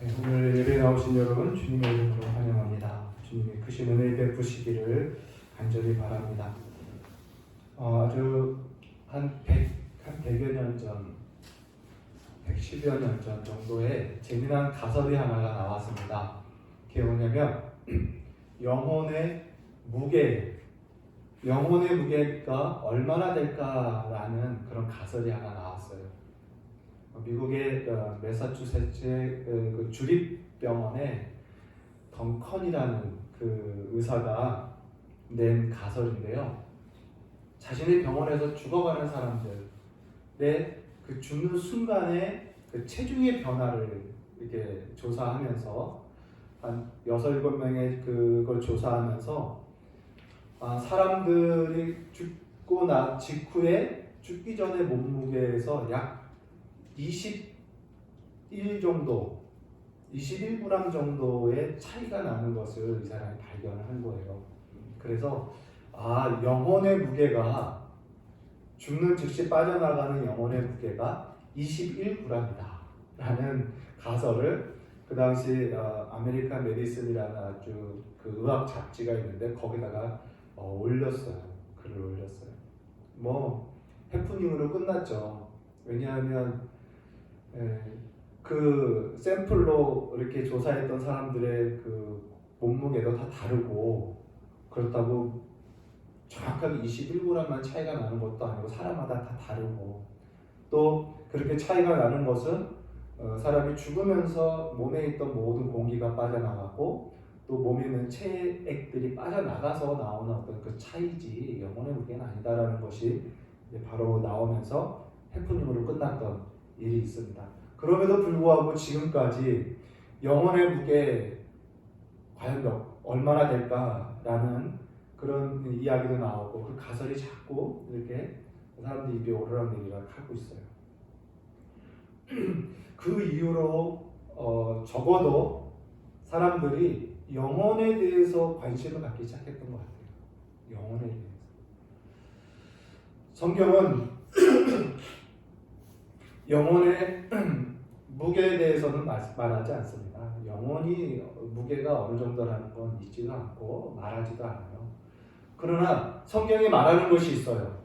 네, 오늘 예배에 나오신 여러분 주님의 이름으로 환영합니다. 주님의 크신 은혜 베푸시기를 간절히 바랍니다. 아주 한 100여 년 전, 110여 년 전 정도에 재미난 가설이 하나가 나왔습니다. 그게 뭐냐면 영혼의 무게가 얼마나 될까라는 그런 가설이 하나 나왔어요. 미국의 매사추세츠의 그 주립병원에 덩컨이라는 그 의사가 낸 가설인데요. 자신의 병원에서 죽어가는 사람들의 그 죽는 순간에 그 체중의 변화를 이렇게 조사하면서 한 6-7명의 그걸 조사하면서 사람들이 죽고 나 직후에 죽기 전에 몸무게에서 약 21g 정도의 차이가 나는 것을 이 사람이 발견을 한 거예요. 그래서 영혼의 무게가 죽는 즉시 빠져나가는 영혼의 무게가 21g이다 라는 가설을 그 당시 아메리칸 메디슨이라는 아주 그 의학 잡지가 있는데 거기다가 올렸어요. 글을 올렸어요. 뭐 해프닝으로 끝났죠. 왜냐하면 그 샘플로 이렇게 조사했던 사람들의 그 몸무게도 다 다르고 그렇다고 정확하게 21g만 차이가 나는 것도 아니고 사람마다 다 다르고 또 그렇게 차이가 나는 것은 사람이 죽으면서 몸에 있던 모든 공기가 빠져나가고 또 몸에 있는 체액들이 빠져나가서 나오는 어떤 그 차이지 영혼의 무게는 아니다라는 것이 바로 나오면서 해프닝으로 끝났던 일이 있습니다. 그럼에도 불구하고 지금까지 영혼의 무게 과연 얼마나 될까라는 그런 이야기도 나오고 그 가설이 자꾸 이렇게 사람들 입에 오르락내리락 하고 있어요. 그 이후로 적어도 사람들이 영혼에 대해서 관심을 갖기 시작했던 것 같아요. 영혼에 대해서. 성경은 영혼의 무게에 대해서는 말하지 않습니다. 영혼이 무게가 어느 정도라는 건 있지도 않고 말하지도 않아요. 그러나 성경이 말하는 것이 있어요.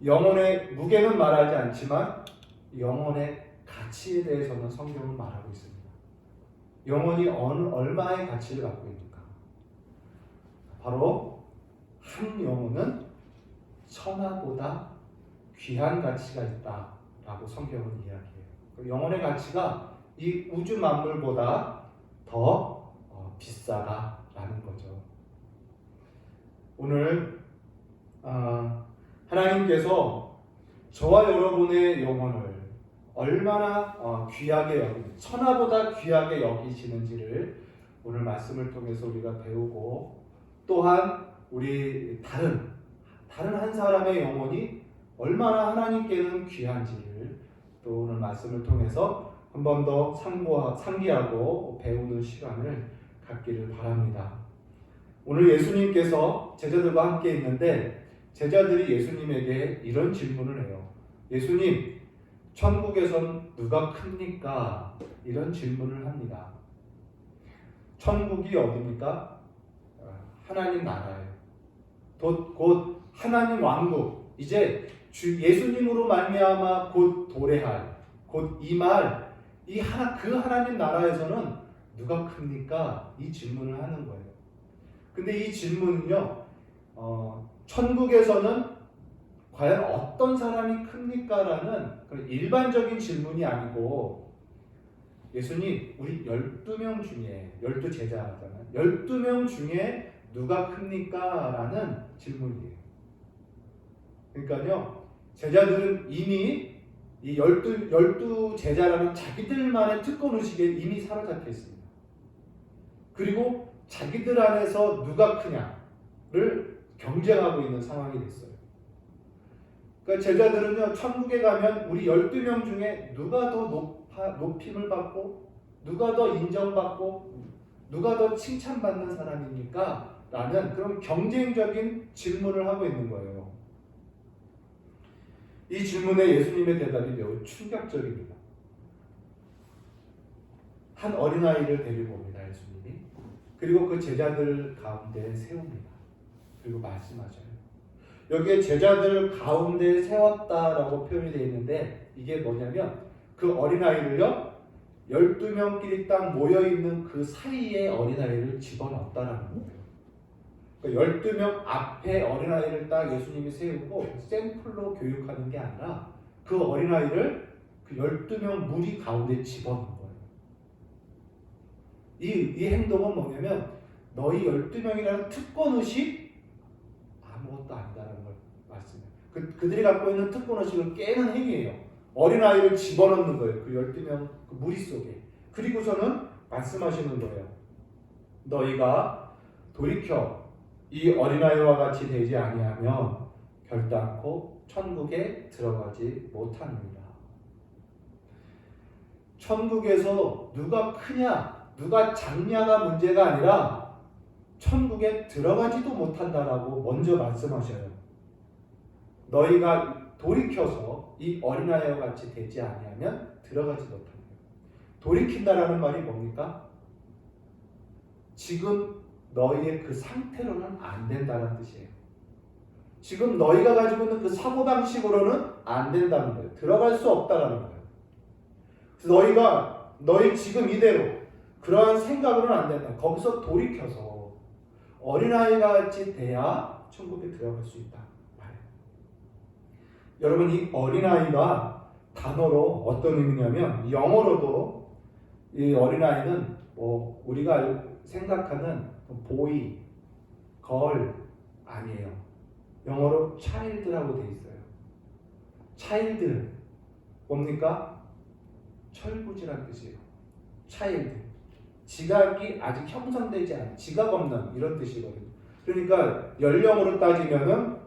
영혼의 무게는 말하지 않지만 영혼의 가치에 대해서는 성경은 말하고 있습니다. 영혼이 얼마의 가치를 갖고 있는가? 바로 한 영혼은 천하보다 귀한 가치가 있다라고 성경은 이야기해요. 영혼의 가치가 이 우주 만물보다 더 비싸다라는 거죠. 오늘 하나님께서 저와 여러분의 영혼을 얼마나 귀하게 천하보다 귀하게 여기시는지를 오늘 말씀을 통해서 우리가 배우고 또한 우리 다른 한 사람의 영혼이 얼마나 하나님께는 귀한지를 또 오늘 말씀을 통해서 한 번 더 상기하고 배우는 시간을 갖기를 바랍니다. 오늘 예수님께서 제자들과 함께 있는데 제자들이 예수님에게 이런 질문을 해요. 예수님, 천국에선 누가 큽니까? 이런 질문을 합니다. 천국이 어디입니까? 하나님 나라예요. 곧 하나님 왕국, 이제 예수님으로 말미암아 곧 도래할, 곧 임할 그 하나님 나라에서는 누가 큽니까? 이 질문을 하는 거예요. 근데 이 질문은요, 천국에서는 과연 어떤 사람이 큽니까? 라는 그런 일반적인 질문이 아니고 예수님, 우리 12명 중에 12제자잖아요. 12명 중에 누가 큽니까? 라는 질문이에요. 그러니까요, 제자들은 이미 이 12 제자라는 자기들만의 특권 의식에 이미 사로잡혀 있습니다. 그리고 자기들 안에서 누가 크냐를 경쟁하고 있는 상황이 됐어요. 그러니까 제자들은요, 천국에 가면 우리 12명 중에 누가 더 높임을 받고 누가 더 인정받고 누가 더 칭찬받는 사람입니까? 라는 그런 경쟁적인 질문을 하고 있는 거예요. 이 질문에 예수님의 대답이 매우 충격적입니다. 한 어린아이를 데리고 옵니다. 예수님이. 그리고 그 제자들 가운데 세웁니다. 그리고 말씀하셔요. 여기에 제자들 가운데 세웠다라고 표현이 되어 있는데 이게 뭐냐면 그 어린아이를요 12명끼리 딱 모여있는 그 사이에 어린아이를 집어넣었다라는 거예요. 그러니까 12명 앞에 어린아이를 딱 예수님이 세우고 샘플로 교육하는 게 아니라 그 어린아이를 그 12명 무리 가운데 집어넣은 거예요. 이 행동은 뭐냐면 너희 12명이라는 특권의식 아무것도 아니다라는 걸 말씀해요. 그들이 갖고 있는 특권의식을 깨는 행위예요. 어린아이를 집어넣는 거예요. 그 12명 그 무리 속에. 그리고서는 말씀하시는 거예요. 너희가 돌이켜 이 어린아이와 같이 되지 아니하면 결단코 천국에 들어가지 못하느니라. 천국에서 누가 크냐 누가 작냐가 문제가 아니라 천국에 들어가지도 못한다라고 먼저 말씀하셔요. 너희가 돌이켜서 이 어린아이와 같이 되지 아니하면 들어가지 못한다. 돌이킨다라는 말이 뭡니까? 지금 너희의 그 상태로는 안 된다는 뜻이에요. 지금 너희가 가지고 있는 그 사고방식으로는 안 된다는 거예요. 들어갈 수 없다라는 거예요. 그래서 너희 지금 이대로 그러한 생각으로는 안 된다. 거기서 돌이켜서 어린아이가 같이 돼야 천국에 들어갈 수 있다. 말해요. 여러분 이 어린아이가 단어로 어떤 의미냐면 영어로도 이 어린아이는 우리가 생각하는 보이, 걸 아니에요. 영어로 child라고 돼 있어요. child 뭡니까? 철부지란 뜻이에요. child 지각이 아직 형성되지 않은 지각 없는 이런 뜻이거든요. 그러니까 연령으로 따지면은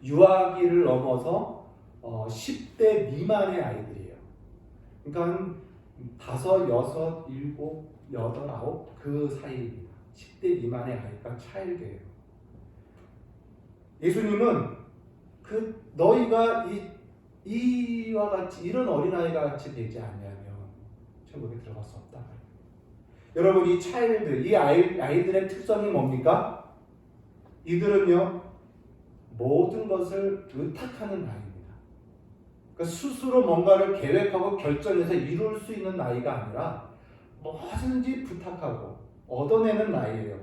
유아기를 넘어서 10대 미만의 아이들이에요. 그러니까 한 5, 6, 7, 8, 9 그 사이입니다. 10대 미만의 아이가 차일드예요. 예수님은 너희가 이와 같이 이런 어린아이가 같이 되지 않냐면 천국에 들어갈 수 없다. 여러분 이 차일드 이 아이들의 특성이 뭡니까? 이들은요 모든 것을 의탁하는 나이입니다. 그러니까 스스로 뭔가를 계획하고 결정해서 이룰 수 있는 나이가 아니라 뭐든지 부탁하고 얻어내는 나이예요.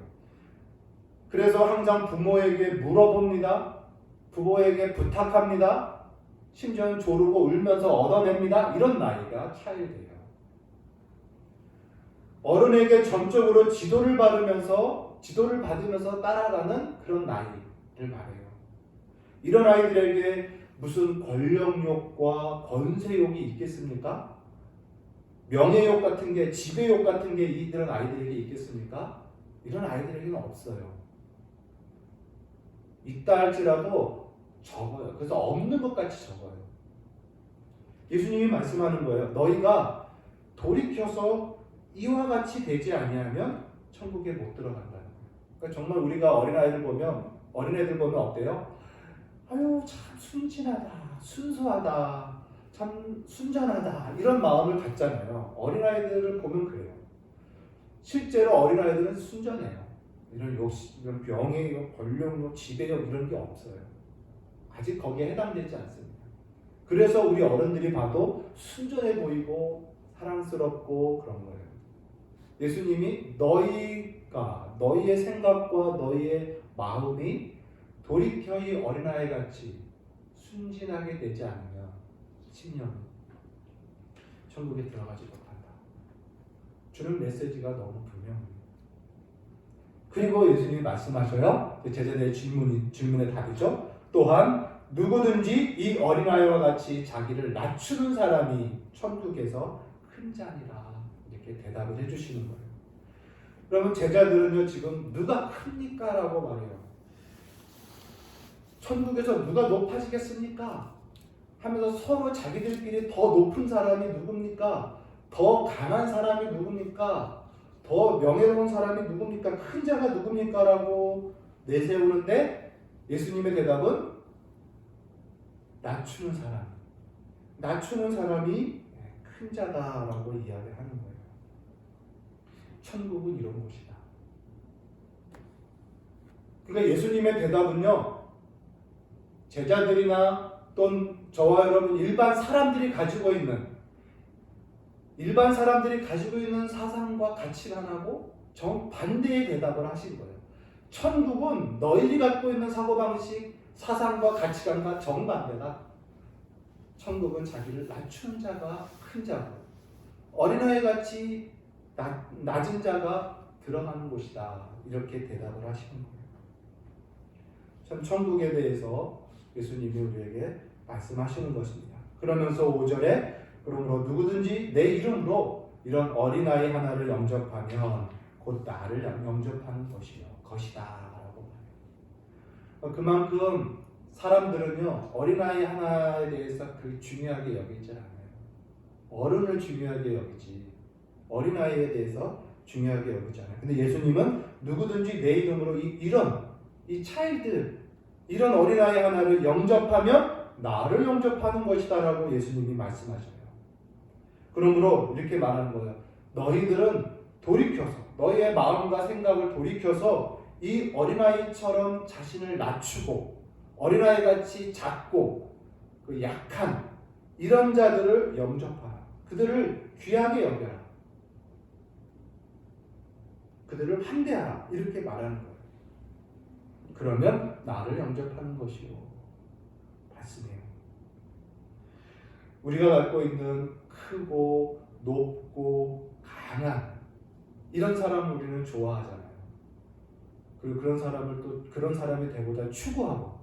그래서 항상 부모에게 물어봅니다. 부모에게 부탁합니다. 심지어는 조르고 울면서 얻어냅니다. 이런 나이가 차일드예요. 어른에게 전적으로 지도를 받으면서 따라가는 그런 나이를 말해요. 이런 아이들에게 무슨 권력욕과 권세욕이 있겠습니까? 명예욕 같은 게, 지배욕 같은 게 이런 아이들에게 있겠습니까? 이런 아이들에게는 없어요. 있다 할지라도 적어요. 그래서 없는 것 같이 적어요. 예수님이 말씀하는 거예요. 너희가 돌이켜서 이와 같이 되지 아니하면 천국에 못 들어간다는 거예요. 그러니까 정말 우리가 어린애들 보면 어때요? 아유 참 순진하다, 순수하다, 참 순전하다 이런 마음을 갖잖아요. 어린아이들을 보면 그래요. 실제로 어린아이들은 순전해요. 이런 욕심, 이런 명예욕, 권력욕, 지배욕 이런 게 없어요. 아직 거기에 해당되지 않습니다. 그래서 우리 어른들이 봐도 순전해 보이고 사랑스럽고 그런 거예요. 예수님이 너희의 생각과 너희의 마음이 돌이켜 이 어린아이 같이 순진하게 되지 않으면 10년 천국에 들어가지 못한다. 주는 메시지가 너무 분명합니다. 그리고 예수님이 말씀하셔요. 제자들의 질문의 답이죠. 또한 누구든지 이 어린아이와 같이 자기를 낮추는 사람이 천국에서 큰 자니라 이렇게 대답을 해주시는 거예요. 그러면 제자들은요 지금 누가 큽니까? 라고 말해요. 천국에서 누가 높아지겠습니까? 하면서 서로 자기들끼리 더 높은 사람이 누굽니까? 더 강한 사람이 누굽니까? 더 명예로운 사람이 누굽니까? 큰 자가 누굽니까? 라고 내세우는데 예수님의 대답은 낮추는 사람이 큰 자다라고 이야기하는 거예요. 천국은 이런 곳이다. 그러니까 예수님의 대답은요, 제자들이나 또는 저와 여러분 일반 사람들이 가지고 있는 사상과 가치관하고 정반대의 대답을 하신 거예요. 천국은 너희들이 갖고 있는 사고방식, 사상과 가치관과 정반대다. 천국은 자기를 낮춘 자가 큰 자고 어린아이 같이 낮은 자가 들어가는 곳이다. 이렇게 대답을 하시는 거예요. 참 천국에 대해서 예수님이 우리에게 말씀하시는 것입니다. 그러면서 5절에 그러므로 누구든지 내 이름으로 이런 어린아이 하나를 영접하면 곧 나를 영접하는 것이다 라고 말해요. 그만큼 사람들은요, 어린아이 하나에 대해서 그렇게 중요하게 여기지 않아요. 어른을 중요하게 여기지 어린아이에 대해서 중요하게 여기지 않아요. 근데 예수님은 누구든지 내 이름으로 이 차일드, 이런 어린아이 하나를 영접하면 나를 영접하는 것이다 라고 예수님이 말씀하셔요. 그러므로 이렇게 말하는 거예요. 너희들은 돌이켜서, 너희의 마음과 생각을 돌이켜서 이 어린아이처럼 자신을 낮추고 어린아이같이 작고 약한 이런 자들을 영접하라. 그들을 귀하게 여겨라. 그들을 환대하라. 이렇게 말하는 거예요. 그러면 나를 영접하는 것이요. 말씀이에요. 우리가 갖고 있는 크고 높고 강한 이런 사람을 우리는 좋아하잖아요. 그리고 그런 사람이 되고자 추구하고.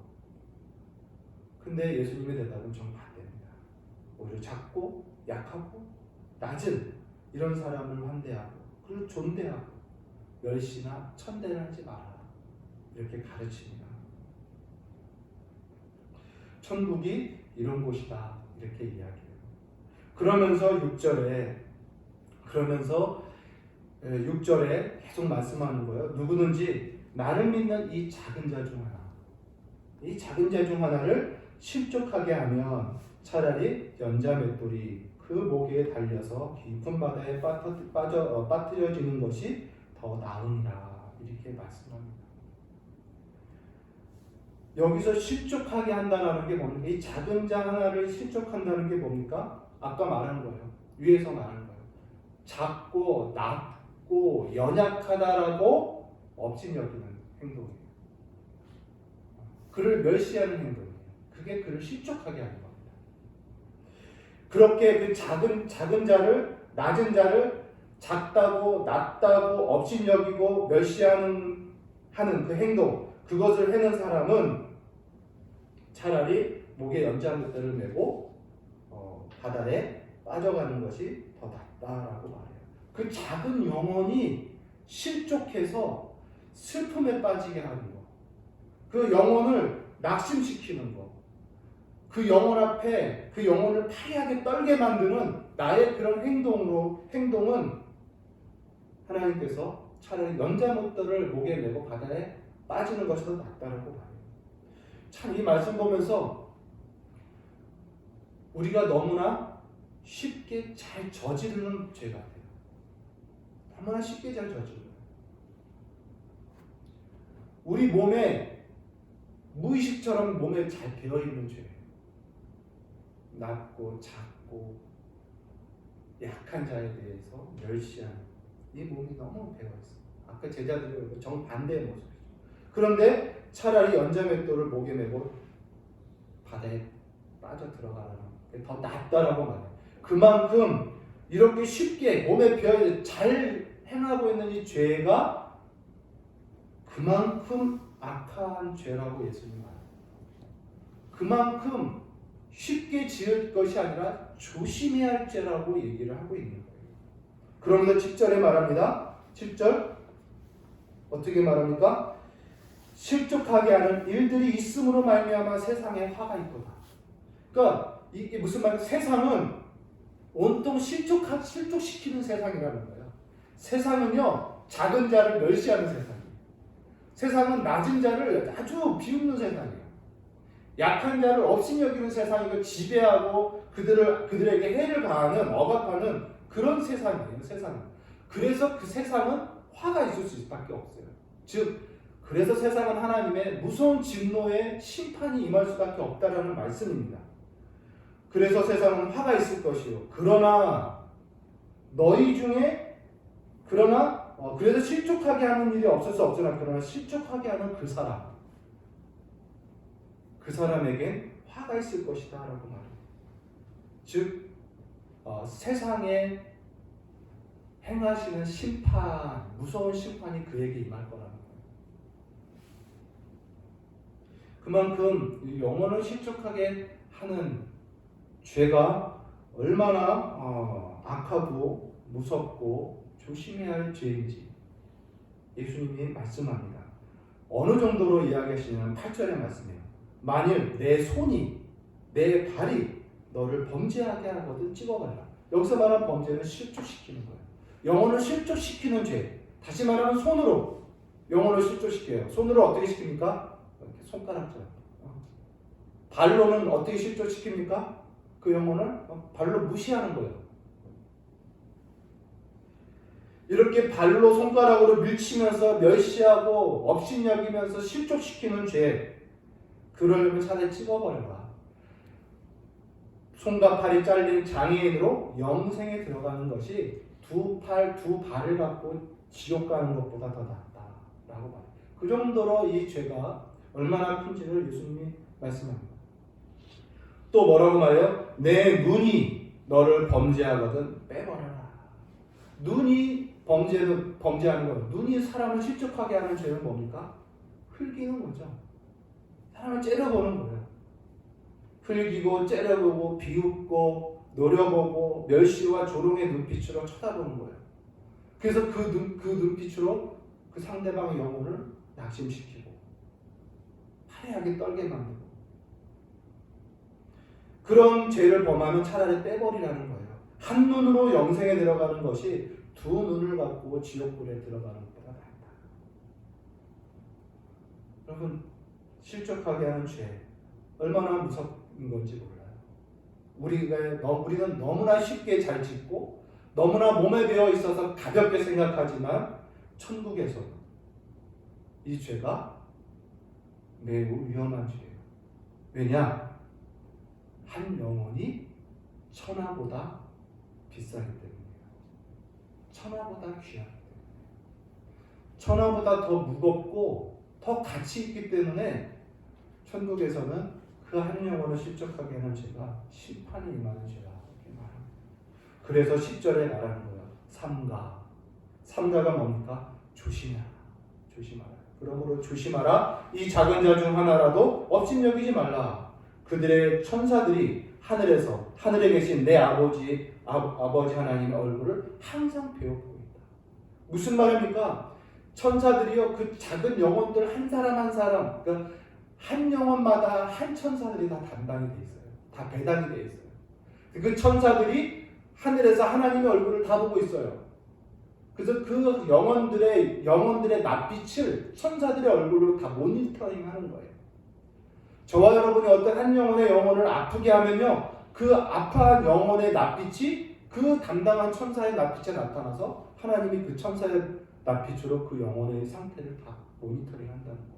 근데 예수님의 대답은 정반대입니다. 오히려 작고 약하고 낮은 이런 사람을 환대하고 그를 존대하고 멸시나 천대를 하지 마라. 이렇게 가르칩니다. 천국이 이런 곳이다. 이렇게 이야기해요. 그러면서 6절에 계속 말씀하는 거예요. 누구든지 나를 믿는 이 작은 자 중 하나를 실족하게 하면 차라리 연자 맷돌이 그 목에 달려서 깊은 바다에 빠뜨려지는 것이 더 나으니라. 이렇게 말씀합니다. 여기서 실족하게 한다는 게 뭡니까? 이 작은 자 하나를 실족한다는 게 뭡니까? 아까 말한 거예요. 위에서 말한 거예요. 작고 낮고 연약하다라고 업신여기는 행동이에요. 그를 멸시하는 행동이에요. 그게 그를 실족하게 하는 겁니다. 그렇게 그 작은 자를, 낮은 자를 작다고 낮다고 업신여기고 멸시하는 그 행동, 그것을 해는 사람은 차라리 목에 연장못대를 메고 바다에 빠져가는 것이 더 낫다라고 말해요. 그 작은 영혼이 실족해서 슬픔에 빠지게 하는 거, 그 영혼을 낙심시키는 거, 그 영혼 앞에 그 영혼을 파리하게 떨게 만드는 나의 그런 행동은 하나님께서 차라리 연자못들을 목에 메고 바다에 빠지는 것이 더 낫다라고 말해요. 참 이 말씀 보면서 우리가 너무나 쉽게 잘 저지르는 죄 같아요. 너무나 쉽게 잘 저지르는. 우리 몸에 무의식처럼 몸에 잘 배어있는 죄예요. 낮고 작고 약한 자에 대해서 멸시하는 이 몸이 너무 배어있어요. 아까 제자들이 정반대의 모습이죠. 그런데 차라리 연자맷돌을 목에 메고 바다에 빠져 들어가라는 게 더 낫다라고 말해요. 그만큼 이렇게 쉽게 몸에 배어 잘 행하고 있는 이 죄가 그만큼 악한 죄라고 예수님 말해요. 그만큼 쉽게 지을 것이 아니라 조심해야 할 죄라고 얘기를 하고 있는 거예요. 그러면서 7절에 말합니다. 7절 어떻게 말합니까? 실족하게 하는 일들이 있음으로 말미암아 세상에 화가 있도다. 그러니까 이게 무슨 말이에요? 세상은 온통 실족시키는 세상이라는 거예요. 세상은요, 작은 자를 멸시하는 세상이에요. 세상은 낮은 자를 아주 비웃는 세상이에요. 약한 자를 업신여기는 세상이고 지배하고 그들에게 해를 가하는 억압하는 그런 세상이에요. 세상은. 그래서 그 세상은 화가 있을 수밖에 없어요. 즉 그래서 세상은 하나님의 무서운 진노의 심판이 임할 수밖에 없다라는 말씀입니다. 그래서 세상은 화가 있을 것이요. 그러나 너희 중에 그래서 실족하게 하는 일이 없을 수 없으나 그러나 실족하게 하는 그 사람에겐 화가 있을 것이다 라고 말합니다. 즉 세상에 행하시는 심판, 무서운 심판이 그에게 임할 거라는 거예요. 그만큼 영혼을 실족하게 하는 죄가 얼마나 악하고 무섭고 조심해야 할 죄인지 예수님이 말씀합니다. 어느 정도로 이야기하시냐면 8절의 말씀이에요. 만일 내 손이 내 발이 너를 범죄하게 하거든 찍어가라. 여기서 말하는 범죄는 실족시키는 거예요. 영혼을 실족시키는 죄. 다시 말하면 손으로 영혼을 실족시켜요. 손으로 어떻게 시킵니까? 이렇게 손가락처럼. 발로는 어떻게 실족시킵니까? 그 영혼을 발로 무시하는 거예요. 이렇게 발로 손가락으로 밀치면서 멸시하고 업신여기면서 실족시키는 죄, 그러려면 차라리 찍어버려라. 손과 팔이 잘린 장애인으로 영생에 들어가는 것이 두 발을 갖고 지옥 가는 것보다 더 낫다라고 말해요. 그 정도로 이 죄가 얼마나 큰지를 예수님이 말씀합니다. 또 뭐라고 말해요? 내 눈이 너를 범죄하거든 빼버려라. 눈이 범죄하는 거예요. 눈이 사람을 실족하게 하는 죄는 뭡니까? 흘기는 거죠. 사람을 째려보는 거예요. 흘기고 째려보고 비웃고 노려보고 멸시와 조롱의 눈빛으로 쳐다보는 거예요. 그래서 그 눈빛으로 그 상대방의 영혼을 낙심시키고 화려하게 떨게 만들고, 그런 죄를 범하면 차라리 빼버리라는 거예요. 한 눈으로 영생에 들어가는 것이 두 눈을 갖고 지옥불에 들어가는 것보다 낫다. 여러분, 실족하게 하는 죄 얼마나 무섭은 건지 몰라요. 우리는 너무나 쉽게 잘 짓고 너무나 몸에 배어 있어서 가볍게 생각하지만 천국에서 이 죄가 매우 위험한 죄예요. 왜냐? 한 영혼이 천하보다 비싸기 때문이에요. 천하보다 귀하기 때문에. 천하보다 더 무겁고 더 가치 있기 때문에 천국에서는 그 한 영혼을 실족하게 하는 죄가 심판이 임하는 죄라 이렇게 말합니다. 그래서 10절에 말하는 거예요. 삼가가 뭡니까? 조심하라. 그러므로 조심하라. 이 작은 자 중 하나라도 업신여기지 말라. 그들의 천사들이 하늘에 계신 내 아버지 하나님의 얼굴을 항상 배워보고 있다. 무슨 말입니까? 천사들이요, 그 작은 영혼들 한 사람 한 사람, 그러니까 한 영혼마다 한 천사들이 다 담당이 돼 있어요. 다 배당이 돼 있어요. 그 천사들이 하늘에서 하나님의 얼굴을 다 보고 있어요. 그래서 그 영혼들의 낯빛을 천사들의 얼굴로 다 모니터링 하는 거예요. 저와 여러분이 어떤 한 영혼의 영혼을 아프게 하면요, 그 아파한 영혼의 낯빛이 그 담당한 천사의 낯빛에 나타나서 하나님이 그 천사의 낯빛으로 그 영혼의 상태를 다 모니터링 한다는 거예요.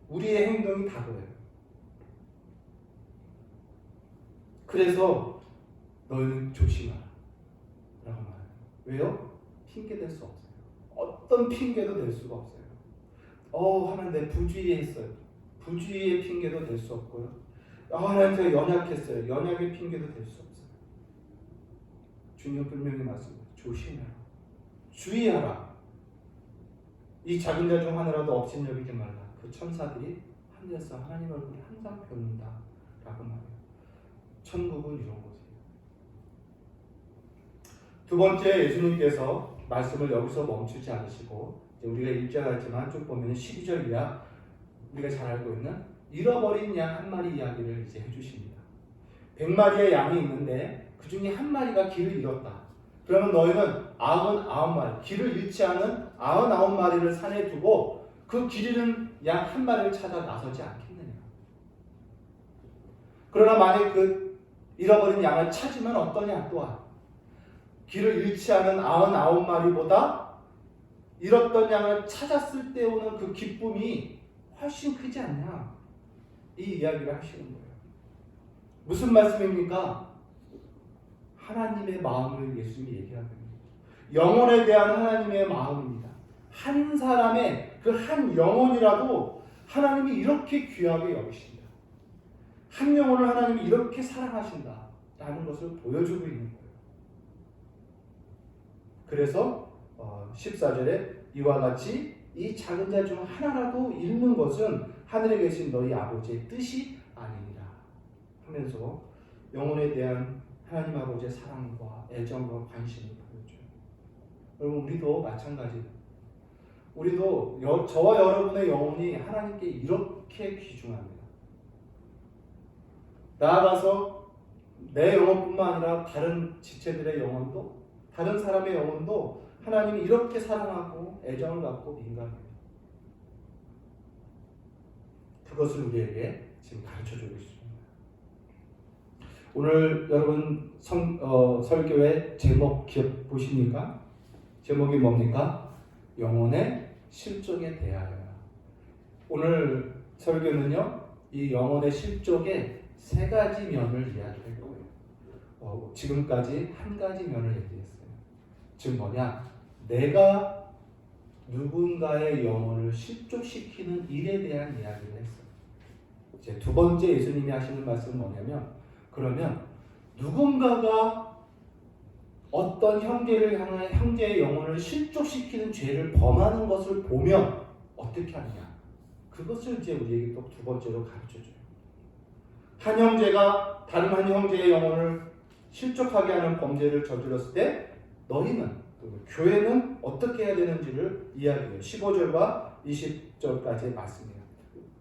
우리의 행동이 다 그래요. 그래서 너희는 조심하라 라고 말해요. 왜요? 핑계 댈 수 없어요. 어떤 핑계도 댈 수가 없어요. 하나님 내 부주의했어요. 부주의의 핑계도 댈 수 없고요. 하나님 제가 연약했어요. 연약의 핑계도 댈 수 없어요. 주님 분명히 말씀해요. 조심해라. 주의하라. 이 작은 자 중 하나라도 업신여기지 말라. 그 천사들이 하늘에서 하나님 얼굴을 항상 뵙는다 라고 말해요. 천국은 이런 곳이에요. 두 번째, 예수님께서 말씀을 여기서 멈추지 않으시고 우리가 읽자하지만 쭉 보면 12절 이하 우리가 잘 알고 있는 잃어버린 양 한 마리 이야기를 이제 해주십니다. 100마리의 양이 있는데 그 중에 한 마리가 길을 잃었다. 그러면 너희는 99마리, 길을 잃지 않은 99마리를 산에 두고 그 길 잃은 양 한 마리를 찾아 나서지 않겠느냐. 그러나 만약 그 잃어버린 양을 찾으면 어떠냐. 또한 길을 잃지 않은 99마리보다 잃었던 양을 찾았을 때 오는 그 기쁨이 훨씬 크지 않냐, 이 이야기를 하시는 거예요. 무슨 말씀입니까? 하나님의 마음을 예수님이 얘기하는 거예요. 영혼에 대한 하나님의 마음입니다. 한 사람의 그 한 영혼이라도 하나님이 이렇게 귀하게 여기신다, 한 영혼을 하나님이 이렇게 사랑하신다 라는 것을 보여주고 있는 거예요. 그래서 14절에 이와 같이 이 작은 자 중 하나라도 잃는 것은 하늘에 계신 너희 아버지의 뜻이 아니니라 하면서 영혼에 대한 하나님 아버지의 사랑과 애정과 관심을 보여줘요. 여러분, 우리도 마찬가지입니다. 우리도 저와 여러분의 영혼이 하나님께 이렇게 귀중합니다. 나아가서 내 영혼뿐만 아니라 다른 지체들의 영혼도, 다른 사람의 영혼도 하나님이 이렇게 사랑하고 애정을 갖고 민감해요. 그것을 우리에게 지금 가르쳐주고 있습니다. 오늘 여러분 설교의 제목 기억 보십니까? 제목이 뭡니까? 영혼의 실족에 대하여. 오늘 설교는요, 이 영혼의 실족의 세 가지 면을 이야기할 거예요. 지금까지 한 가지 면을 얘기했어요. 즉 뭐냐? 내가 누군가의 영혼을 실족시키는 일에 대한 이야기를 했어요. 이제 두 번째 예수님이 하시는 말씀은 뭐냐면, 그러면 누군가가 어떤 형제를 향해 형제의 영혼을 실족시키는 죄를 범하는 것을 보면 어떻게 하느냐? 그것을 이제 우리에게 또 두 번째로 가르쳐줘요. 한 형제가 다른 한 형제의 영혼을 실족하게 하는 범죄를 저질렀을 때 너희는, 교회는 어떻게 해야 되는지를 이야기해요. 15절과 20절까지의 말씀이에요.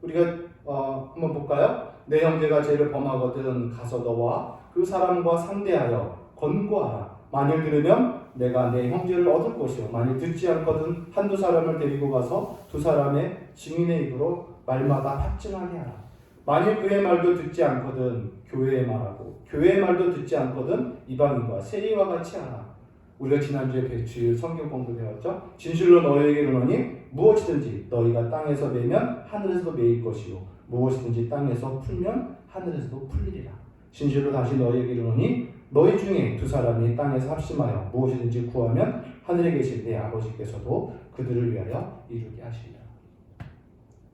우리가 한번 볼까요? 내 형제가 죄를 범하거든 가서 너와 그 사람과 상대하여 권고하라. 만일 들으면 내가 내 형제를 얻을 것이요, 만일 듣지 않거든 한두 사람을 데리고 가서 두 사람의 증인의 입으로 말마다 확증하게 하라. 만일 그의 말도 듣지 않거든 교회의 말하고 교회의 말도 듣지 않거든 이방인과 세리와 같이 하라. 우리가 지난주에 배추일 성경 공부 배웠죠? 진실로 너희에게 이르노니 무엇이든지 너희가 땅에서 매면 하늘에서도 매일 것이요, 무엇이든지 땅에서 풀면 하늘에서도 풀리리라. 진실로 다시 너희에게 이르노니 너희 중에 두 사람이 땅에서 합심하여 무엇이든지 구하면 하늘에 계신 내 아버지께서도 그들을 위하여 이루게 하시리라.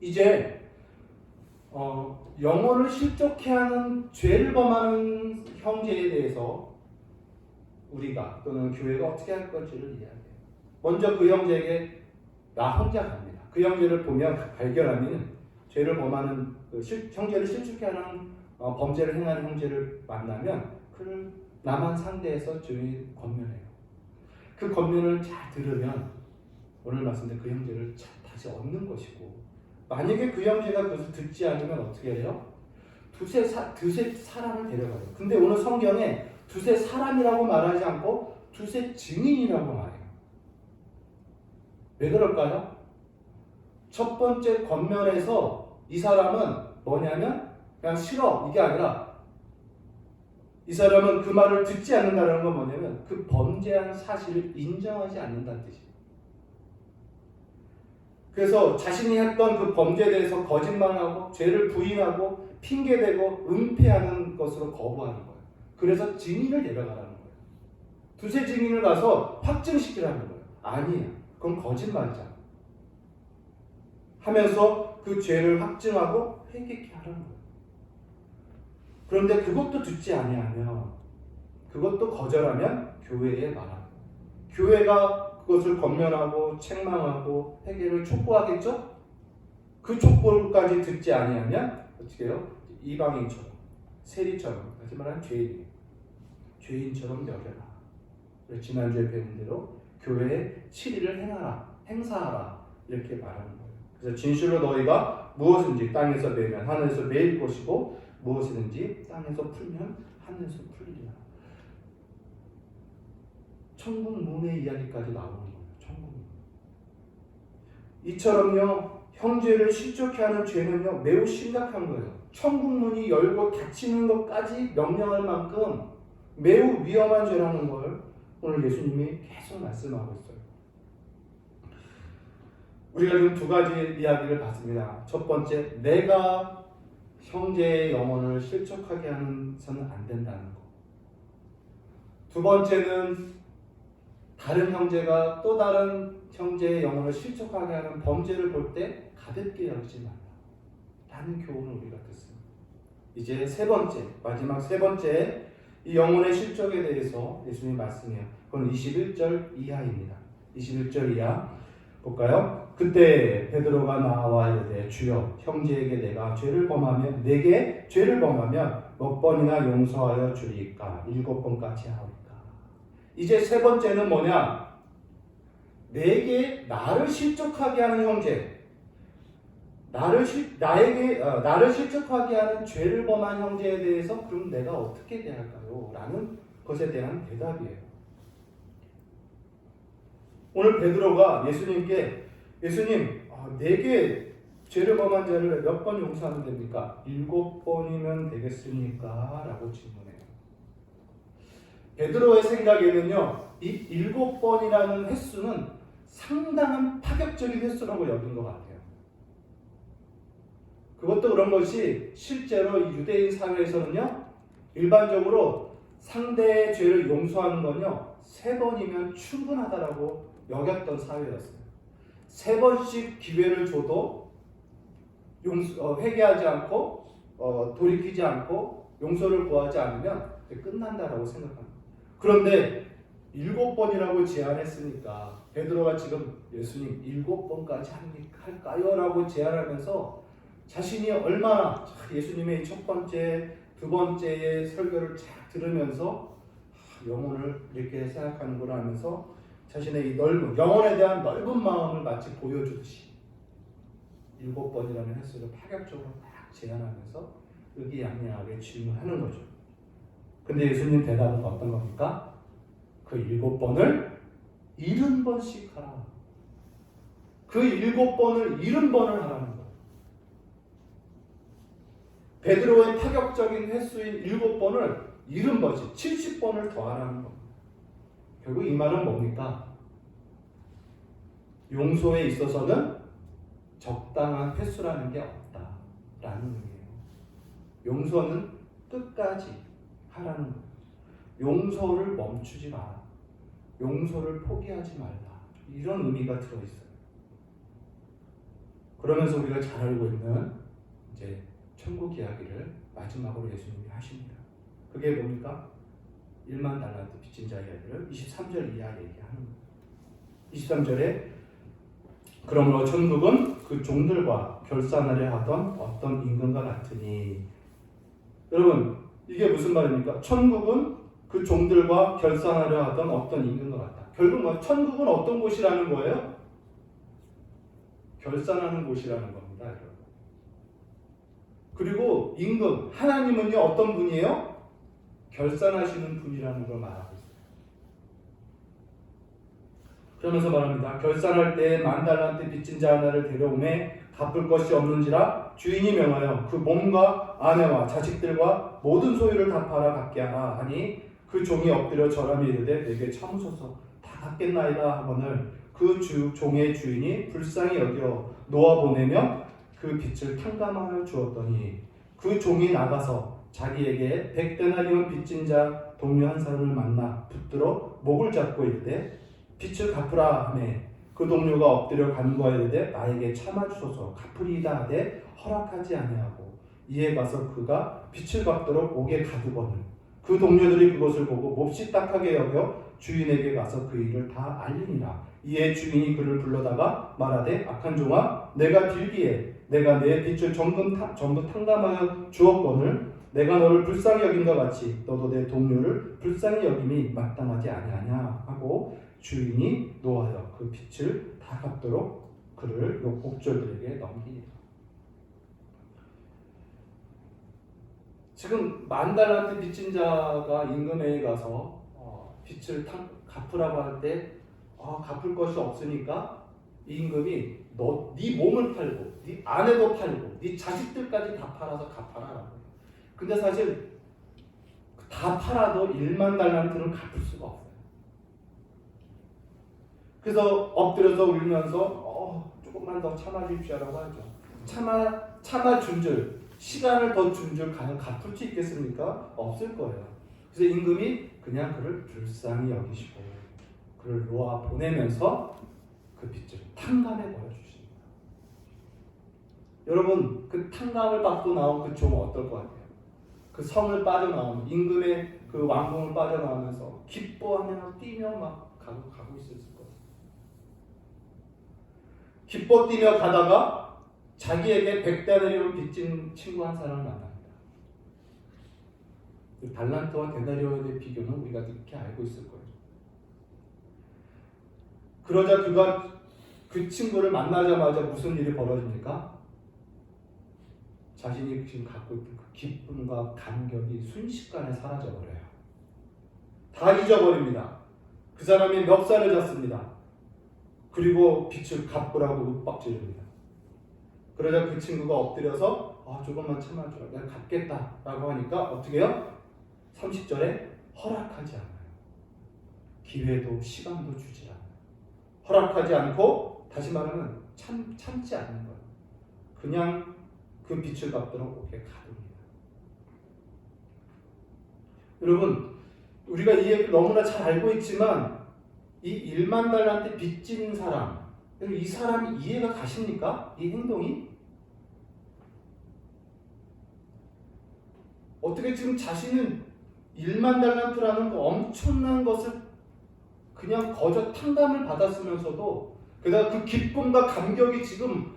이제 영혼을 실족해 하는 죄를 범하는 형제에 대해서 우리가 또는 교회가 어떻게 할 건지를 이야기해요. 먼저 그 형제에게 나 혼자 갑니다. 그 형제를 보면 발견하면 죄를 범하는 형제를 실족해 하는 범죄를 행하는 형제를 만나면 그를 나만 상대해서 조용히 권면해요. 그 권면을 잘 들으면 오늘 말씀대로 그 형제를 다시 얻는 것이고, 만약에 그 형제가 그것을 듣지 않으면 어떻게 해요? 두세 사람을 데려가요. 근데 오늘 성경에 두세 사람이라고 말하지 않고 두세 증인이라고 말해요. 왜 그럴까요? 첫 번째 권면에서 이 사람은 뭐냐면 그냥 싫어, 이게 아니라 이 사람은 그 말을 듣지 않는다는 건 뭐냐면 그 범죄한 사실을 인정하지 않는다는 뜻이에요. 그래서 자신이 했던 그 범죄에 대해서 거짓말하고 죄를 부인하고 핑계대고 은폐하는 것으로 거부하는 거예요. 그래서 증인을 데려가라는 거예요. 두세 증인을 가서 확증시키라는 거예요. 아니에요, 그건 거짓말이잖아 하면서 그 죄를 확증하고 회개케 하라는 거예요. 그런데 그것도 듣지 아니하며 그것도 거절하면 교회에 말하고, 교회가 그것을 권면하고 책망하고 회개를 촉구하겠죠? 그 촉구까지 듣지 아니하면 어떻게 해요? 이방인처럼, 세리처럼, 다시 말하면 죄인처럼 여겨라. 지난주에 배운 대로 교회에 7일을 행사하라 이렇게 말하는 거예요. 그래서 진실로 너희가 무엇인지 땅에서 매면 하늘에서 매일 것이고 무엇이든지 땅에서 풀면 하늘에서 풀리리라. 천국 문의 이야기까지 나오는 거예요. 천국 문. 이처럼요, 형제를 실족해 하는 죄는요 매우 심각한 거예요. 천국 문이 열고 닫히는 것까지 명령할 만큼 매우 위험한 죄라는 걸 오늘 예수님이 계속 말씀하고 있어요. 우리가 지금 두 가지 이야기를 봤습니다. 첫 번째, 내가 형제의 영혼을 실족하게 해서는 안 된다는 것. 두 번째는 다른 형제가 또 다른 형제의 영혼을 실족하게 하는 범죄를 볼 때 가볍게 여기지 말라 라는 교훈을 우리가 듣습니다. 이제 세 번째, 마지막 세 번째, 이 영혼의 실족에 대해서 예수님 말씀해요. 그건 21절 이하입니다. 21절 이하 볼까요? 그때 베드로가 나와 이르되 주여 형제에게 내가 내게 죄를 범하면 몇 번이나 용서하여 주리까? 7번까지 하오리까? 이제 세 번째는 뭐냐? 나를 실족하게 하는 형제, 나를 실족하게 하는 죄를 범한 형제에 대해서 그럼 내가 어떻게 대할까요? 라는 것에 대한 대답이에요. 오늘 베드로가 예수님께 예수님, 내게 죄를 범한 자를 몇 번 용서하면 됩니까? 7번이면 되겠습니까? 라고 질문해요. 베드로의 생각에는요, 이 7번이라는 횟수는 상당한 파격적인 횟수라고 여긴 것 같아요. 그것도 그런 것이 실제로 유대인 사회에서는요, 일반적으로 상대의 죄를 용서하는 건요, 3번이면 충분하다라고 여겼던 사회였어요. 3번씩 기회를 줘도 회개하지 않고 돌이키지 않고 용서를 구하지 않으면 끝난다라고 생각합니다. 그런데 7번이라고 제안했으니까 베드로가 지금 예수님 7번까지 할까요? 라고 제안하면서 자신이 얼마나 예수님의 첫 번째, 두 번째의 설교를 쫙 들으면서 영혼을 이렇게 생각하는구나 하면서 자신의 이 영혼에 대한 넓은 마음을 마치 보여주듯이 7번이라는 횟수를 파격적으로 딱 제안하면서 의기양양하게 질문하는 거죠. 근데 예수님 대답은 어떤 겁니까? 그 7번을 70번씩 하라. 그 7번을 70번을 하라는 거예요. 베드로의 파격적인 횟수인 7번을 70번씩 70번을 더하라는 겁니다. 결국 이 말은 뭡니까? 용서에 있어서는 적당한 횟수라는 게 없다라는 의미예요. 용서는 끝까지 하라는 거예요. 용서를 멈추지 마라. 용서를 포기하지 말라. 이런 의미가 들어있어요. 그러면서 우리가 잘 알고 있는 이제 천국 이야기를 마지막으로 예수님이 하십니다. 그게 뭡니까? 1만 달란트 빚진 자 이야기를 23절 이하 얘기하는 거예요. 23절에 그러므로 천국은 그 종들과 결산하려 하던 어떤 임금과 같으니. 여러분, 이게 무슨 말입니까? 천국은 그 종들과 결산하려 하던 어떤 임금과 같다. 결국 뭐 천국은 어떤 곳이라는 거예요? 결산하는 곳이라는 겁니다, 여러분. 그리고 임금, 하나님은요 어떤 분이에요? 결산하시는 분이라는 걸 말하고 있어요. 그러면서 말합니다. 결산할 때 10,000달란트 빚진 자 하나를 데려오매 갚을 것이 없는지라 주인이 명하여 그 몸과 아내와 자식들과 모든 소유를 다 팔아 갚게 하라 하니 그 종이 엎드려 절하며 이르되 내게 참으소서 다 갚겠나이다 하거늘 그 종의 주인이 불쌍히 여겨 놓아 보내며 그 빚을 탕감하여 주었더니 그 종이 나가서 자기에게 100데나리온 빚진 자 동료 한 사람을 만나 붙들어 목을 잡고 이르되 빚을 갚으라 하매 그 동료가 엎드려 간구하이르되 나에게 참아주소서 갚으리이다 하되 허락하지 아니하고 이에 가서 그가 빚을 갚도록 옥에 가두거늘 그 동료들이 그것을 보고 몹시 딱하게 여겨 주인에게 가서 그 일을 다 알리니라. 이에 주인이 그를 불러다가 말하되 악한 종아 내가 빌기에 내가 내 빚을 전부 탕감하여 주었거늘 내가 너를 불쌍히 여긴 것 같이 너도 내 동료를 불쌍히 여김이 마땅하지 아니하냐 하고 주인이 노하여 그 빚을 다 갚도록 그를 옥졸들에게 넘기니라. 지금 10,000달란트 빚진 자가 임금에게 가서 빚을 갚으라고 할 때 갚을 것이 없으니까 이 임금이 네 몸을 팔고 네 아내도 팔고 네 자식들까지 다 팔아서 갚아라. 근데 사실 다 팔아도 10,000달란트는 갚을 수가 없어요. 그래서 엎드려서 울면서 조금만 더 참아주십시오라고 하죠. 참아준 줄, 시간을 더 준 줄 갚을 수 있겠습니까? 없을 거예요. 그래서 임금이 그냥 그를 불쌍히 여기시고 그를 놓아 보내면서 그 빚을 탕감해 버려주십니다. 여러분, 그 탕감을 받고 나온 그 종은 어떨 것 같아요? 그 성을 빠져나오면, 임금의 그 왕궁을 빠져나오면서 기뻐하며 뛰며 막 가고 있었을 거예요. 기뻐 뛰며 가다가 자기에게 100데나리온 빚진 친구 한 사람을 만납니다. 그 달란트와 데나리온의 비교는 우리가 익히 알고 있을 거예요. 그러자 그가 그 친구를 만나자마자 무슨 일이 벌어집니까? 자신이 지금 갖고 있던 그 기쁨과 감격이 순식간에 사라져버려요. 다 잊어버립니다. 그 사람이 멱살을 잡습니다. 그리고 빚을 갚으라고 윽박지릅니다. 그러자 그 친구가 엎드려서 조금만 참아줘, 내가 갚겠다라고 하니까 어떻게 해요? 30절에 허락하지 않아요. 기회도 시간도 주지 않아요. 허락하지 않고, 다시 말하면 참지 않는 거예요. 그냥 그 빚을 갚도록 오게 가둡니다. 여러분, 우리가 이 얘기를 너무나 잘 알고 있지만 이 1만 달란트 빚진 사람, 이 사람이 이해가 가십니까? 이 행동이? 어떻게 지금 자신은 1만 달란트라는 그 엄청난 것을 그냥 거저 탕감을 받았으면서도, 게다가 그 기쁨과 감격이 지금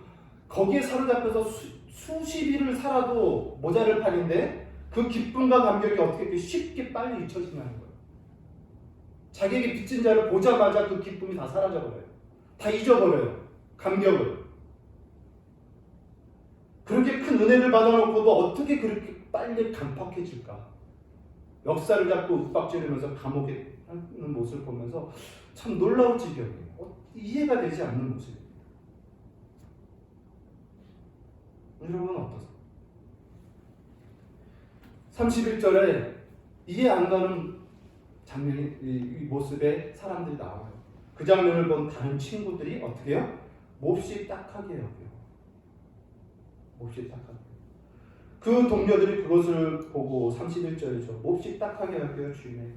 거기에 사로잡혀서 수십 일을 살아도 모자랄 판인데, 그 기쁨과 감격이 어떻게 이렇게 쉽게 빨리 잊혀지냐는 거예요. 자기에게 빚진 자를 보자마자 그 기쁨이 다 사라져버려요. 다 잊어버려요. 감격을. 그렇게 큰 은혜를 받아놓고도 어떻게 그렇게 빨리 강팍해질까? 역사를 잡고 윽박지르면서 감옥에 하는 모습을 보면서 참 놀라운 지경이에요. 이해가 되지 않는 모습입니다. 여러분은 어떠세요? 31절에 이해 안 가는 장면이, 이 모습에 사람들이 나와요. 그 장면을 본 다른 친구들이 어떻게 해요? 몹시 딱하게 여겨요. 몹시 딱하게. 그 동료들이 그것을 보고, 31절이죠. 몹시 딱하게 여겨요, 주인의.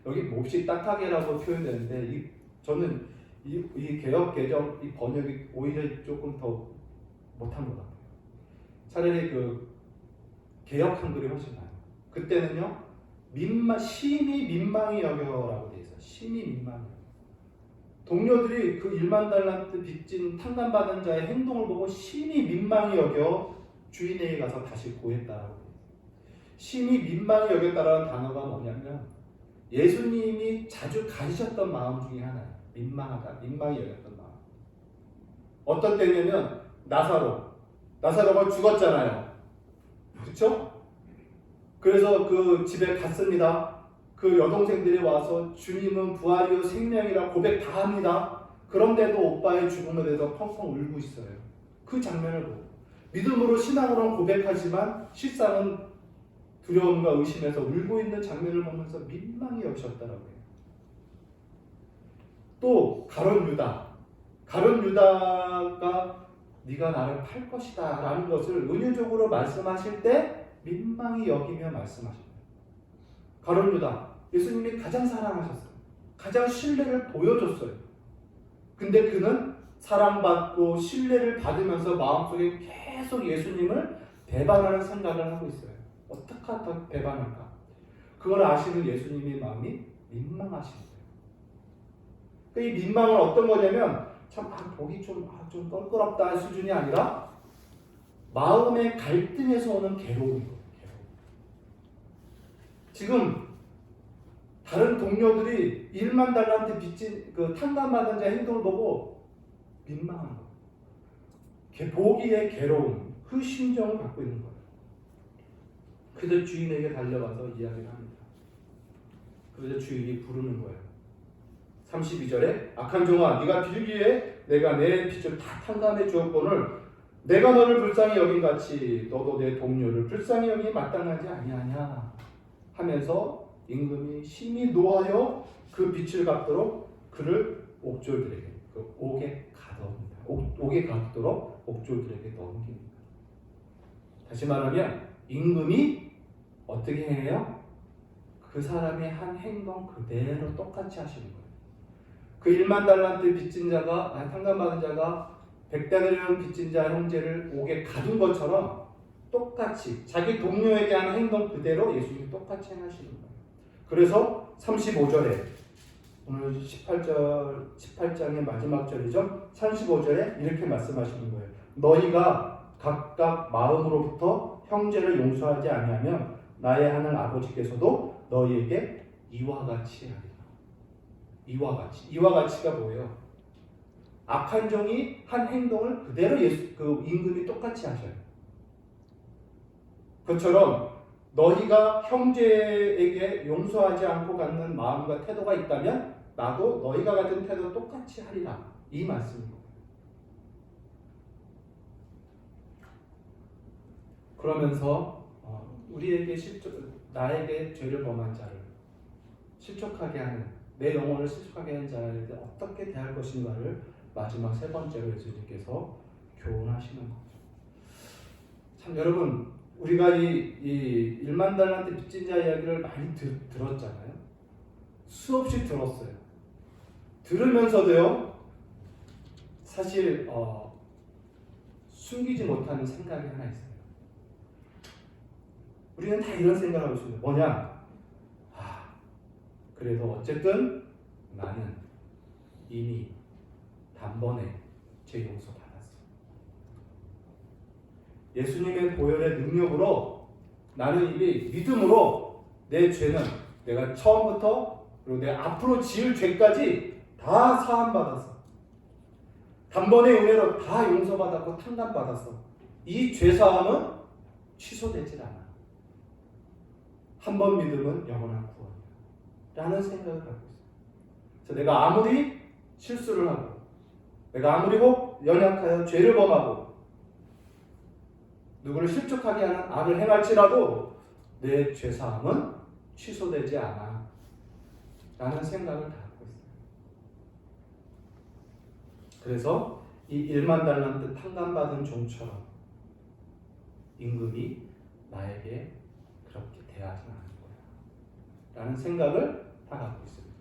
여기 몹시 딱하게라고 표현되는데, 저는 이 개역 개정 이 번역이 오히려 조금 더 못한 것 같아요. 차라리 그 개역 한글이 훨씬 나아요. 그때는요, 심히 민망히 여겨라고 돼 있어요. 심히 민망히. 동료들이 그 1만 달란트 빚진 탕감받은 자의 행동을 보고 심히 민망히 여겨 주인에게 가서 다시 고했다라고 돼 있어요. 심히 민망히 여겼다라는 단어가 뭐냐면, 예수님이 자주 가지셨던 마음 중에 하나예요. 민망하다, 민망히 여겼던 마음. 어떤 때냐면 나사로가 죽었잖아요. 그렇죠? 그래서 그 집에 갔습니다. 그 여동생들이 와서 주님은 부활이요 생명이라 고백 다 합니다. 그런데도 오빠의 죽음에 대해서 펑펑 울고 있어요. 그 장면을 보고 믿음으로 신앙으로는 고백하지만 실상은 두려움과 의심에서 울고 있는 장면을 보면서 민망히 여기셨다라고 해요. 또 가룟 유다가 네가 나를 팔 것이다 라는 것을 은유적으로 말씀하실 때 민망히 여기며 말씀하십니다. 가룟 유다, 예수님이 가장 사랑하셨어요. 가장 신뢰를 보여줬어요. 근데 그는 사랑받고 신뢰를 받으면서 마음속에 계속 예수님을 배반하는 생각을 하고 있어요. 어떻게 더 배반할까? 그걸 아시는 예수님의 마음이 민망하신 거예요. 이 민망은 어떤 거냐면 참 보기 좀 껄끄럽다는 수준이 아니라 마음의 갈등에서 오는 괴로움이거든요. 지금 다른 동료들이 1만 달란트 빚진 그 탕감받은 자의 행동을 보고 민망한 거예요. 보기에 괴로움, 그 심정을 갖고 있는 거예요. 그래서 주인에게 달려가서 이야기를 합니다. 그래서 주인이 부르는 거예요. 32절에 악한 종아, 네가 빌기에 내가 내 빚을 다 탕감해 주었거늘 내가 너를 불쌍히 여긴 같이 너도 내 동료를 불쌍히 여기기 마땅하지 아니하냐 하면서 임금이 심히 노하여 그 빚을 갚도록 그를 옥졸들에게 그 옥에 가둬옵니다. 옥에 가두도록 옥졸들에게 넘깁니다. 다시 말하면 임금이 어떻게 해요? 그 사람이 한 행동 그대로 똑같이 하시는 거예요. 그 1만 달란트 빚진 자가 탕감받은 자가 100데나리온 빚진 자 형제를 옥에 가둔 것처럼 똑같이 자기 동료에게 하는 행동 그대로 예수님이 똑같이 행하시는 거예요. 그래서 35절에 오늘 18장의 마지막 절이죠. 35절에 이렇게 말씀하시는 거예요. 너희가 각각 마음으로부터 형제를 용서하지 아니하면 나의 하늘 아버지께서도 너희에게 이와 같이 하리라. 이와 같이. 이와 같이가 뭐예요? 악한 종이 한 행동을 그대로 그 임금이 똑같이 하셔요. 그처럼 너희가 형제에게 용서하지 않고 갖는 마음과 태도가 있다면 나도 너희가 가진 태도 똑같이 하리라. 이 말씀입니다. 그러면서 우리에게 나에게 죄를 범한 자를 실족하게 하는 내 영혼을 실족하게 하는 자를 어떻게 대할 것인가를 마지막 세 번째로 예수님께서 교훈하시는 거죠. 참 여러분 우리가 이 1만 달란트 빚진 자 이야기를 많이 들었잖아요. 수없이 들었어요. 들으면서도요 사실 숨기지 못하는 생각이 하나 있어요. 우리는 다 이런 생각을 하고 있습니다. 뭐냐? 그래도 어쨌든 나는 이미 단번에 죄 용서 받았어. 예수님의 보혈의 능력으로 나는 이미 믿음으로 내 죄는 내가 처음부터 그리고 내 앞으로 지을 죄까지 다 사함받았어. 단번에 은혜로 다 용서받았고 탕감받았어. 이 죄사함은 취소되질 않아. 한 번 믿으면 영원한 구원이야. 라는 생각을 갖고 있어요. 그래서 내가 아무리 실수를 하고 내가 아무리 혹 연약하여 죄를 범하고 누구를 실족하게 하는 악을 행할지라도 내 죄사함은 취소되지 않아. 라는 생각을 갖고 있어요. 그래서 이 1만 달란트 탕감받은 종처럼 임금이 나에게 그렇게 대하지 않을 거야. 라는 생각을 다 갖고 있습니다.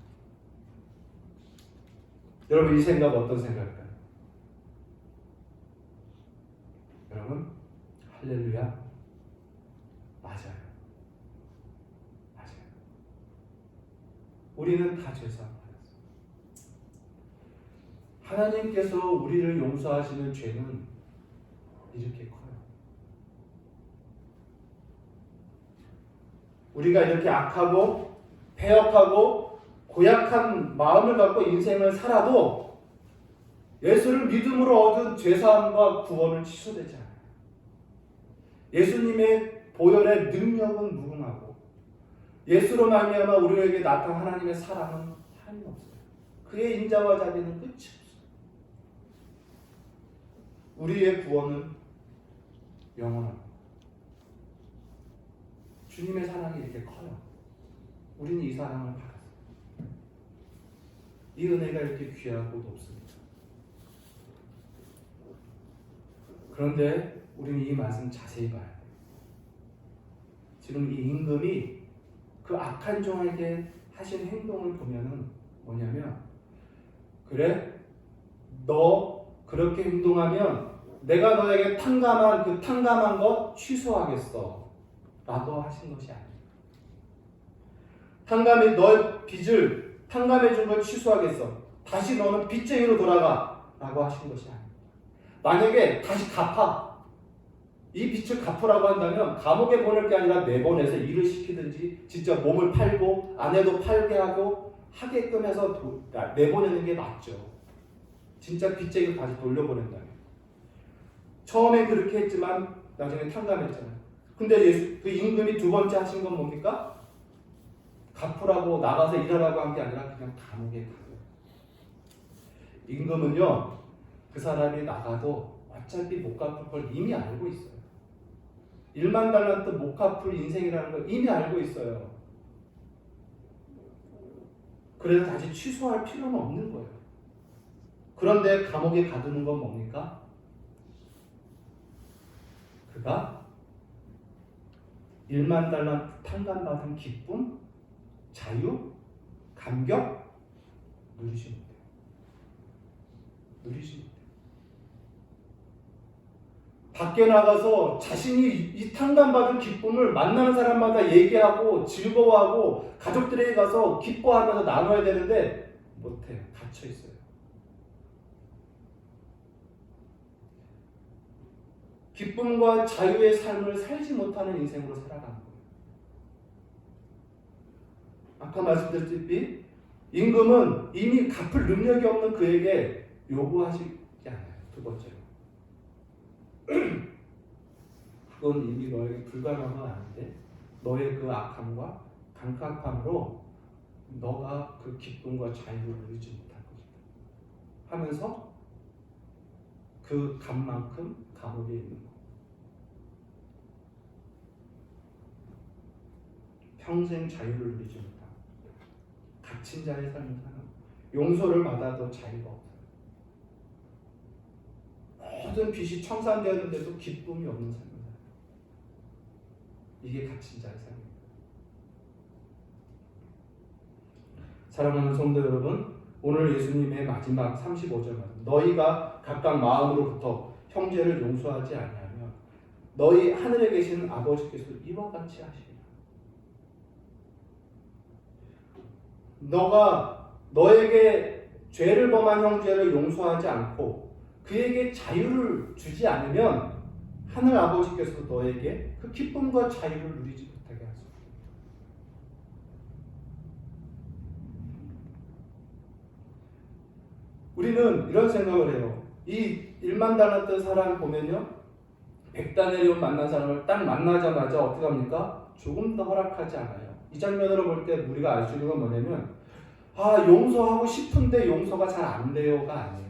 여러분 이 생각 어떤 생각일까요? 여러분 할렐루야 맞아요. 맞아요. 우리는 다 죄사함 받았어요. 하나님께서 우리를 용서하시는 죄는 이렇게 커요. 우리가 이렇게 악하고 패역하고 고약한 마음을 갖고 인생을 살아도 예수를 믿음으로 얻은 죄사함과 구원은 취소되지 않아요. 예수님의 보혈의 능력은 무궁하고 예수로 말미암아 우리에게 나타난 하나님의 사랑은 한이 없어요. 그의 인자와 자비는 끝이 없어요. 우리의 구원은 영원합니다. 주님의 사랑이 이렇게 커요. 우리는 이 사랑을 받았어요. 이 은혜가 이렇게 귀하고 높습니다. 그런데 우리는 이 말씀 자세히 봐야 돼요. 지금 이 임금이 그 악한 종에게 하신 행동을 보면은 뭐냐면 그래 너 그렇게 행동하면 내가 너에게 탕감한 거 취소하겠어 라고 하신 것이 아니에요. 너의 빚을 탕감해 준 걸 취소하겠어. 다시 너는 빚쟁이로 돌아가 라고 하신 것이 아니에요. 만약에 다시 갚아. 이 빚을 갚으라고 한다면 감옥에 보낼 게 아니라 내보내서 일을 시키든지 진짜 몸을 팔고 아내도 팔게 하고 하게끔 해서 내보내는 게 맞죠. 진짜 빚쟁이로 다시 돌려보낸다면. 처음엔 그렇게 했지만 나중에 탕감했잖아요. 근데 그 임금이 두 번째 하신 건 뭡니까? 갚으라고 나가서 일하라고 한 게 아니라 그냥 감옥에 가요. 임금은요 그 사람이 나가도 어차피 못 갚을 걸 이미 알고 있어요. 1만 달란트 못 갚을 인생이라는 걸 이미 알고 있어요. 그래서 다시 취소할 필요는 없는 거예요. 그런데 감옥에 가두는 건 뭡니까? 그가 1만 달러 탕감받은 기쁨, 자유, 감격 누리지 못해요. 누리지 못해요. 밖에 나가서 자신이 이 탕감받은 기쁨을 만나는 사람마다 얘기하고 즐거워하고 가족들에게 가서 기뻐하면서 나눠야 되는데 못해요. 갇혀 있어요. 기쁨과 자유의 삶을 살지 못하는 인생으로 살아가는 거예요. 아까 말씀드렸듯이 임금은 이미 갚을 능력이 없는 그에게 요구하지 않아요. 두 번째로. 그건 이미 너에게 불가능한 건 아닌데 너의 그 악함과 강팍함으로 너가 그 기쁨과 자유를 누리지 못할 것이다 하면서 그 값만큼 감옥에 있는 거. 평생 자유를 누리지 못하고 갇힌 자의 삶을 사는 용서를 받아도 자유가 없어요. 모든 빚이 청산되었는데도 기쁨이 없는 삶을 살아요. 이게 갇힌 자의 삶입니다. 사랑하는 성도 여러분, 오늘 예수님의 마지막 35절 말씀, 너희가 각각 마음으로부터 형제를 용서하지 아니하면 너희 하늘에 계신 아버지께서 이와 같이 하시리라. 너가 너에게 죄를 범한 형제를 용서하지 않고 그에게 자유를 주지 않으면 하늘 아버지께서 너에게 그 기쁨과 자유를 누리지 못하게 하소서. 우리는 이런 생각을 해요. 이 1만 달란트 사람 보면요, 백다네리온 만난 사람을 딱 만나자마자 어떻게 합니까? 조금 더 허락하지 않아요. 이 장면으로 볼 때 우리가 알 수 있는 건 뭐냐면 용서하고 싶은데 용서가 잘 안 돼요가 아니에요.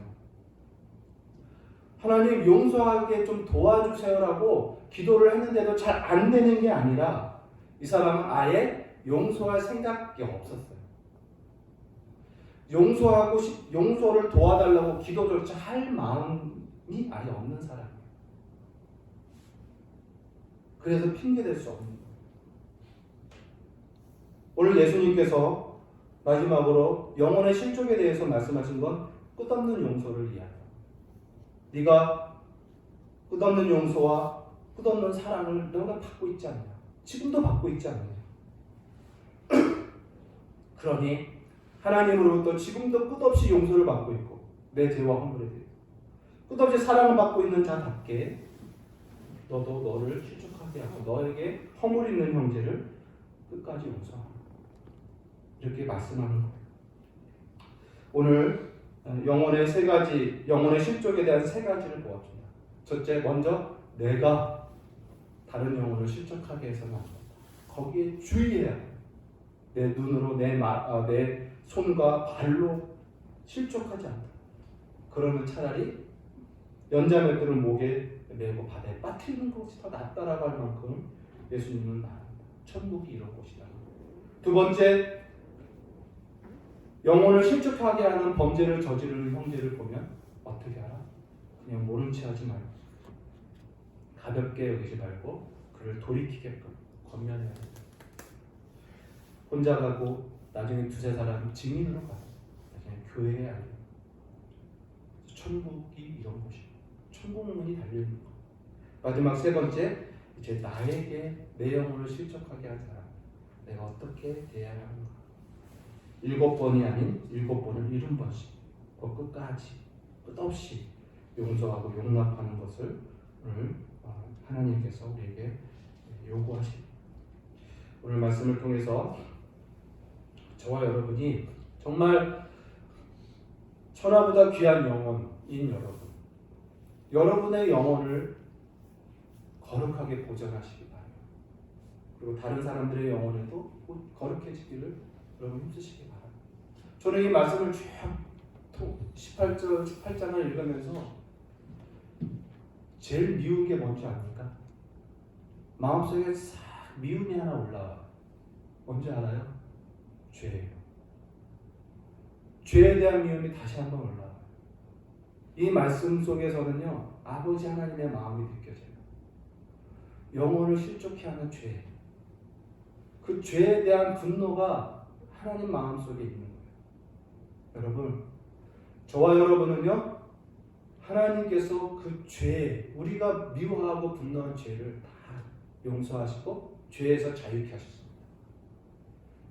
하나님 용서하게 좀 도와주세요라고 기도를 했는데도 잘 안 되는 게 아니라 이 사람은 아예 용서할 생각이 없었어요. 용서를 도와달라고 기도조차 할 마음이 아예 없는 사람이에요. 그래서 핑계댈 수 없는 거예요. 오늘 예수님께서 마지막으로 영혼의 실족에 대해서 말씀하신 건 끝없는 용서를 이야기해요. 네가 끝없는 용서와 끝없는 사랑을 너가 받고 있지 않냐? 지금도 받고 있지 않냐? 그러니 하나님으로부터 지금도 끝없이 용서를 받고 있고 내 죄와 허물에 대해 끝없이 사랑을 받고 있는 자답게 너도 너를 실족하게 하고 너에게 허물 있는 형제를 끝까지 용서하라. 이렇게 말씀하는 거예요. 오늘 영혼의 실족에 대한 세 가지를 보았습니다. 첫째, 먼저 내가 다른 영혼을 실족하게 해서는 안 된다. 거기에 주의해야 해요. 내 눈으로, 내 손과 발로 실족하지 않다. 그러면 차라리 연자맷돌을 목에 메고 바다에 빠뜨리는 것이 더 낫다라고 할 만큼 예수님은 말합니다. 천국이 이런 곳이다. 두 번째, 영혼을 실족하게 하는 범죄를 저지르는 형제를 보면 어떻게 하라? 그냥 모른 체 하지 말고 가볍게 여기지 말고 그를 돌이키게끔 권면해야 합니다. 혼자 가고 나중에 두세 사람 증인으로 가요. 나중에 교회에 알려. 천국이 이런 곳이에요. 천국 문이 달려있는 거. 마지막 세 번째, 이제 나에게 내 영혼을 실족하게 한 사람 내가 어떻게 대해야 하는가. 7번이 아닌 7번을 70번씩 끝없이 용서하고 용납하는 것을 오늘 하나님께서 우리에게 요구하십니다. 오늘 말씀을 통해서 저와 여러분이 정말 천하보다 귀한 영혼인 여러분의 영혼을 거룩하게 보존하시기 바랍니다. 그리고 다른 사람들의 영혼에도 거룩해지기를 여러분 힘쓰시기 바랍니다. 저는 이 말씀을 쭉 18장을 읽으면서 제일 미운 게 뭔지 압니까? 마음속에 싹 미움이 하나 올라와요. 뭔지 알아요? 죄예요. 죄에 대한 미움이 다시 한번 올라와요. 이 말씀 속에서는요, 아버지 하나님의 마음이 느껴져요. 영혼을 실족케 하는 죄, 그 죄에 대한 분노가 하나님 마음 속에 있는 거예요. 여러분, 저와 여러분은요, 하나님께서 그 죄, 우리가 미워하고 분노한 죄를 다 용서하시고 죄에서 자유케 하셨습니다.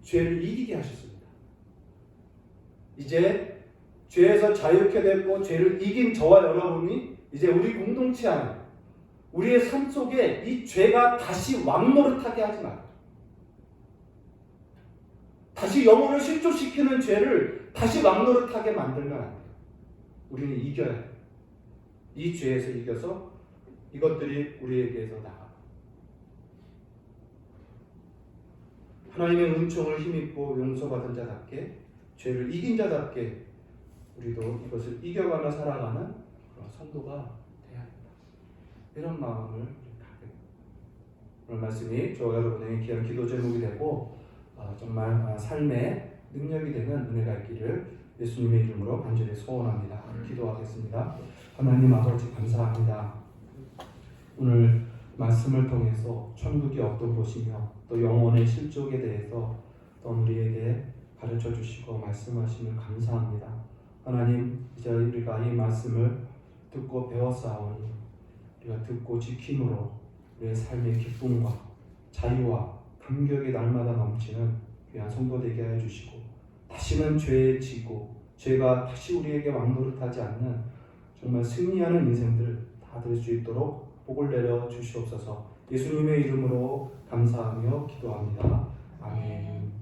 죄를 이기게 하셨습니다. 이제 죄에서 자유케 됐고 죄를 이긴 저와 여러분이 이제 우리 공동체 안에, 우리의 삶 속에 이 죄가 다시 왕노릇하게 하지 말아요. 다시 영혼을 실족시키는 죄를 다시 왕노릇하게 만들면 안 돼요. 우리는 이겨야 해요. 이 죄에서 이겨서 이것들이 우리에게서 나가. 하나님의 은총을 힘입고 용서받은 자답게, 죄를 이긴 자답게 우리도 이것을 이겨가며 살아가는 그런 성도가 되어야 한다. 이런 마음을 갖게 됩니다. 오늘 말씀이 저와 여러분에게 귀한 기도 제목이 되고 정말 삶의 능력이 되는 은혜가 있기를 예수님의 이름으로 간절히 소원합니다. 기도하겠습니다. 하나님 아버지 감사합니다. 오늘 말씀을 통해서 천국이 어떤 곳이며 또 영혼의 실족에 대해서 또 우리에게 가르쳐 주시고 말씀하시면 감사합니다. 하나님, 이제 우리가 이 말씀을 듣고 배웠사오니 우리가 듣고 지킴으로 우리의 삶의 기쁨과 자유와 감격이 날마다 넘치는 귀한 성도 되게 해주시고 다시는 죄에 지고 죄가 다시 우리에게 왕노릇하지 않는 정말 승리하는 인생들 다 될 수 있도록 복을 내려 주시옵소서. 예수님의 이름으로 감사하며 기도합니다. 아멘.